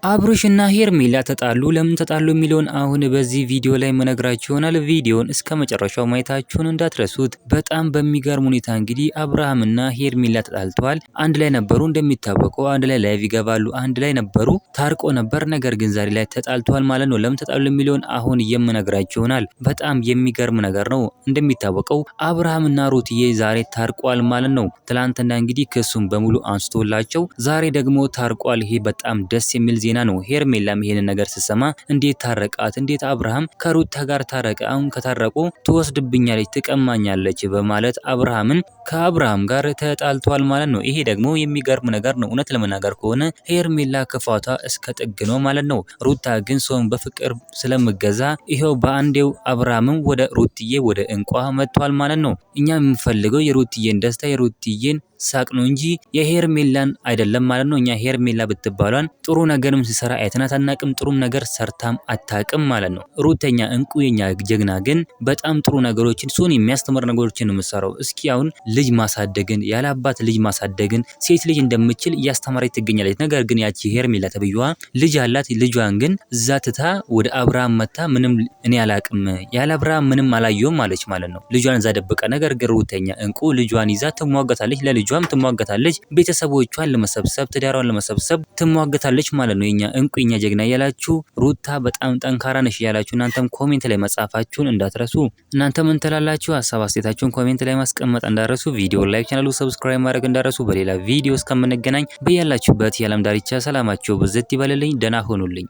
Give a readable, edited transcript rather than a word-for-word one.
አብርሽና ሄርሜላ ተጣሉ። ለምን ተጣሉ የሚለውን አሁን በዚህ ቪዲዮ ላይ መነግራችሁ ይሆናል። ቪዲዮን እስከ መጨረሻው ማየታችሁን እንዳትረሱት። በጣም በሚገርም ሁኔታ እንግዲህ አብርሃምና ሄርሜላ ተጣልተዋል። አንድ ላይ ነበሩ፣ እንደሚታወቀው አንድ ላይ ላይቭ ይገባሉ፣ አንድ ላይ ነበሩ፣ ታርቆ ነበር። ነገር ግን ዛሬ ላይ ተጣልተዋል ማለት ነው። ለምን ተጣሉ የሚለውን አሁን የምነግራችሁ ይሆናል። በጣም የሚገርም ነገር ነው። እንደሚታወቀው አብርሃምና ሩትዬ ዛሬ ታርቋል ማለት ነው። ትላንትና እንግዲህ ክሱን በሙሉ አንስቶላቸው ዛሬ ደግሞ ታርቋል። ይሄ በጣም ደስ የሚል ዜና ነው። ሄርሜላም ይሄንን ነገር ስትሰማ እንዴት ታረቃት? እንዴት አብርሃም ከሩታ ጋር ታረቀ? አሁን ከታረቁ ትወስድብኛለች፣ ትቀማኛለች በማለት ከአብርሃም ጋር ተጣልቷል ማለት ነው። ይሄ ደግሞ የሚገርም ነገር ነው። እውነት ለመናገር ከሆነ ሄርሜላ ክፋቷ እስከ ጥግ ነው ማለት ነው። ሩታ ግን ሰውን በፍቅር ስለምገዛ ይሄው በአንዴው አብርሃምም ወደ ሩትዬ ወደ እንቋ መጥቷል ማለት ነው። እኛ የምንፈልገው የሩትዬን ደስታ የሩትዬን ሳቅ ነው እንጂ የሄርሜላን አይደለም ማለት ነው። እኛ ሄርሜላ ብትባሏን ጥሩ ነገርም ሲሰራ አይተናት አናቅም፣ ጥሩም ነገር ሰርታም አታቅም ማለት ነው። ሩተኛ እንቁ የኛ ጀግና ግን በጣም ጥሩ ነገሮችን ሱን የሚያስተምር ነገሮችን ነው የምትሰራው። እስኪ አሁን ልጅ ማሳደግን ያለ አባት ልጅ ማሳደግን ሴት ልጅ እንደምችል እያስተማረች ትገኛለች። ነገር ግን ያቺ ሄርሜላ ተብዩዋ ልጅ አላት። ልጇን ግን እዛ ትታ ወደ አብርሃም መታ ምንም እኔ አላቅም ያለ አብርሃም ምንም አላየውም ማለች ማለት ነው። ልጇን እዛ ደበቀ። ነገር ግን ሩተኛ እንቁ ልጇን ይዛ ትሟገታለች ለልጇ ትሟገታለች፣ ቤተሰቦቿን ለመሰብሰብ ትዳሯን ለመሰብሰብ ትሟገታለች ማለት ነው። የኛ እንቁ የኛ ጀግና ያላችሁ ሩታ በጣም ጠንካራ ነሽ ያላችሁ እናንተም ኮሜንት ላይ መጻፋችሁን እንዳትረሱ። እናንተ ምን ትላላችሁ? ሀሳብ አስተያየታችሁን ኮሜንት ላይ ማስቀመጥ እንዳትረሱ። ቪዲዮ ላይክ፣ ቻናሉ ሰብስክራይብ ማድረግ እንዳትረሱ። በሌላ ቪዲዮ እስከምንገናኝ በያላችሁበት የዓለም ዳርቻ ሰላማችሁ ብዝት ይበልልኝ። ደህና ሁኑልኝ።